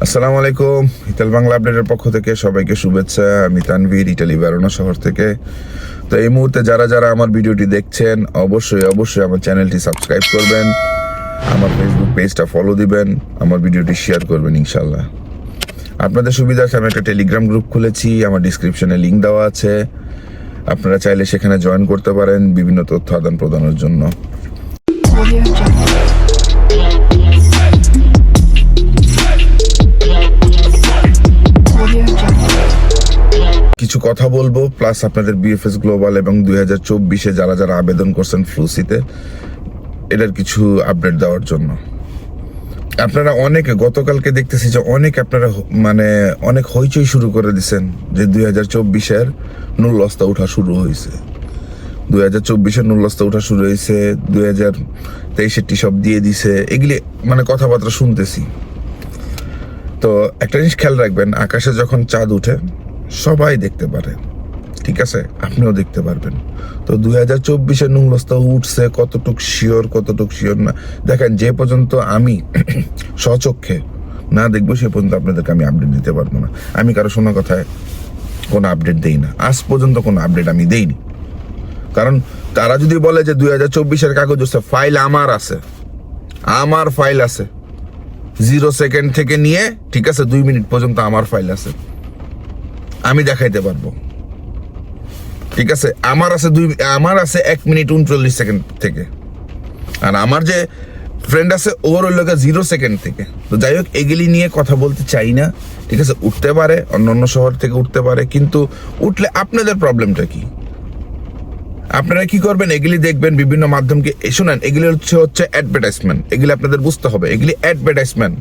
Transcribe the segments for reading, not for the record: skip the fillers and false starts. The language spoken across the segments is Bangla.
আসসালামু আলাইকুম। ইতাল বাংলা আপডেটের পক্ষ থেকে সবাইকে শুভেচ্ছা। আমি তানভীর, ইটালি ভেরোনা শহর থেকে। তো এই মুহূর্তে যারা যারা আমার ভিডিওটি দেখছেন অবশ্যই আমার চ্যানেলটি সাবস্ক্রাইব করবেন, আমার ফেসবুক পেজটা ফলো দিবেন, আমার ভিডিওটি শেয়ার করবেন ইনশাল্লাহ। আপনাদের সুবিধার্থে আমি একটা টেলিগ্রাম গ্রুপ খুলেছি, আমার ডিসক্রিপশনে লিঙ্ক দেওয়া আছে। আপনারা চাইলে সেখানে জয়েন করতে পারেন বিভিন্ন তথ্য আদান প্রদানের জন্য। কিছু কথা বলবো, প্লাস আপনাদের বিএফএস গ্লোবাল এবং 2024-এ যারা যারা আবেদন করছেন ফ্লুসিতে, এটার কিছু আপডেট দেওয়ার জন্য। আপনারা অনেকে গতকালকে দেখতেছি যে আপনারা অনেক হইচই শুরু করে দিচ্ছেন যে 2024-এর নুল্লস্তা উঠা শুরু হয়েছে, 2024-এর নুল্লস্তা উঠা শুরু হয়েছে, 2023-এরটি সব দিয়ে দিছে, এগুলি কথাবার্তা শুনতেছি। তো একটা জিনিস খেয়াল রাখবেন, আকাশে যখন চাঁদ উঠে সবাই দেখতে পারে, ঠিক আছে? আপনিও দেখতে পারবেন। তো 2024-এর নুল্লস্তা উঠছে, কতটুক শিওর না দেখেন, যে পর্যন্ত আমি স্বচক্ষে না দেখবো সে পর্যন্ত আপনাদেরকে আমি আপডেট দিতে পারবো না। আমি কারো শোনা কথায় কোনো আপডেট দেই না, আজ পর্যন্ত কোনো আপডেট আমি দেইনি। কারণ তারা যদি বলে যে 2024-এর কাগজ হচ্ছে, ফাইল আমার ফাইল আছে 0 সেকেন্ড থেকে নিয়ে, ঠিক আছে, 2 মিনিট পর্যন্ত আমার ফাইল আছে, আমি দেখাইতে পারবো, ঠিক আছে? আমার আছে 1 মিনিট 39 সেকেন্ড থেকে, আর আমার যে ফ্রেন্ড আছে ওর হইল 0 সেকেন্ড থেকে। তো যাই হোক, এগুলি নিয়ে কথা বলতে চাই না, ঠিক আছে? উঠতে পারে, অন্য শহর থেকে উঠতে পারে, কিন্তু উঠলে আপনাদের প্রবলেমটা কি? আপনারা কি করবেন? এগুলি দেখবেন বিভিন্ন মাধ্যমকে, শুনেন, এগুলি হচ্ছে অ্যাডভার্টাইজমেন্ট, এগুলি আপনাদের বুঝতে হবে, এগুলি অ্যাডভার্টাইজমেন্ট।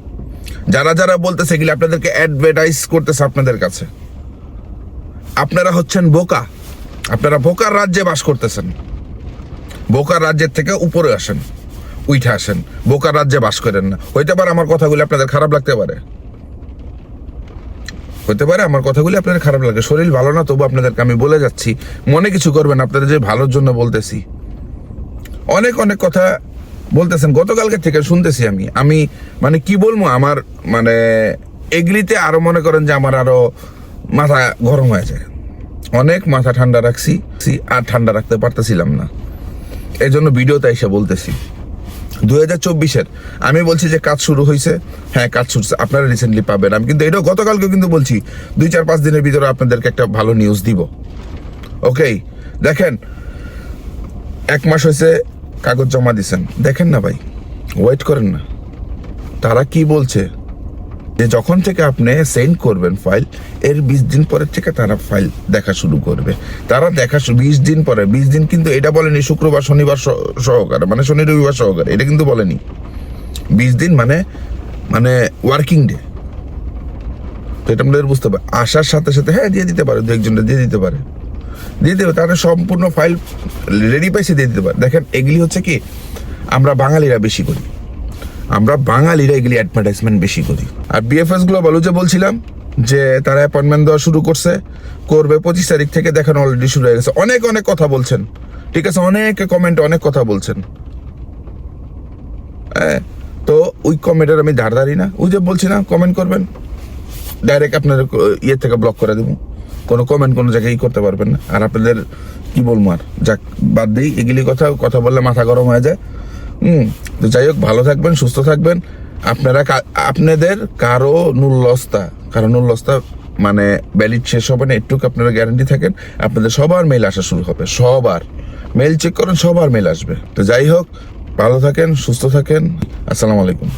যারা যারা বলতেছে এগুলি আপনাদেরকে অ্যাডভার্টাইজ করতেছে আপনাদের কাছে, আপনারা হচ্ছেন বোকা। আপনারা বোকার রাজ্যে বাস করতেছেন। বোকার রাজ্যের থেকে উপরে আসেন, উঠে আসেন, বোকার রাজ্যে বাস করেন না। হইতে পারে আমার কথাগুলি আপনাদের খারাপ লাগতে পারে, হতে পারে আমার কথাগুলি আপনাদের খারাপ লাগে, শরীর ভালো না, তবু আপনাদেরকে আমি বলে যাচ্ছি, মনে কিছু করবেন, আপনাদের যে ভালোর জন্য বলতেছি। অনেক কথা বলতেছেন, গতকালকে থেকে শুনতেছি আমি কি বলবো, আমার এগুলিতে আরো মনে করেন যে আমার আরো মাথা গরম হয়ে যায়। অনেক মাথা ঠান্ডা রাখছি, আর ঠান্ডা রাখতে পারতেছিলাম না, এই জন্য ভিডিওতে এসে বলতেছি 2024-এর আমি বলছি যে কাজ শুরু হয়েছে। হ্যাঁ, কাজ শুরু, আপনারা রিসেন্টলি পাবেন। আমি কিন্তু এটাও গতকালকে কিন্তু বলছি 2-4-5 দিনের ভিতরে আপনাদেরকে একটা ভালো নিউজ দিব। ওকে, দেখেন 1 মাস হয়েছে কাগজ জমা দিচ্ছেন, দেখেন না ভাই, ওয়েট করেন না। তারা কি বলছে যে যখন থেকে আপনি সেন্ড করবেন ফাইল, এর 20 দিন পরের থেকে তারা ফাইল দেখা শুরু করবে। তারা দেখা 20 দিন পরে, 20 দিন কিন্তু এটা বলেনি শুক্রবার শনিবার সহকারে, শনি রবিবার সহকারে, এটা কিন্তু বলেনি। 20 দিন ওয়ার্কিং ডে। তো এটা আমাদের বুঝতে হবে। আসার সাথে সাথে হ্যাঁ দিয়ে দিতে পারে, 2-1 দিয়ে দিতে পারে, তারা সম্পূর্ণ ফাইল রেডি পাইছে দিয়ে দিতে পারে। দেখেন, এগুলি হচ্ছে কি, আমরা বাঙালিরা বেশি করি, এগুলি অ্যাডভার্টাইজমেন্ট বেশি করি। আর বিএফএস গ্লোবাল যে বলছিলাম যে তারা অ্যাপয়েন্টমেন্ট দেওয়া শুরু করবে 25 তারিখ থেকে, দেখেন অলরেডি শুরু হয়ে গেছে। অনেক কথা বলছেন, ঠিক আছে, অনেকে কমেন্টে অনেক কথা বলছেন। হ্যাঁ, তো ওই কমেন্টের আমি ধারধারি না, ওই যে বলছি না, কমেন্ট করবেন ডাইরেক্ট আপনার ইয়ে থেকে ব্লক করে দেবো, কোনো কমেন্ট কোনো জায়গায় করতে পারবেন না। আর আপনাদের কি বলবো, আর যাক, বাদ দিই এগুলি কথা বললে মাথা গরম হয়ে যায়। তো যাই হোক, ভালো থাকবেন, সুস্থ থাকবেন। আপনাদের কারো নুল্লস্তা ভ্যালিড শেষ হবে না, একটু আপনারা গ্যারান্টি থাকেন, আপনাদের সবার মেইল আসা শুরু হবে, সবার মেইল চেক করেন, সবার মেইল আসবে। তো যাই হোক, ভালো থাকেন, সুস্থ থাকেন, আসসালামু আলাইকুম।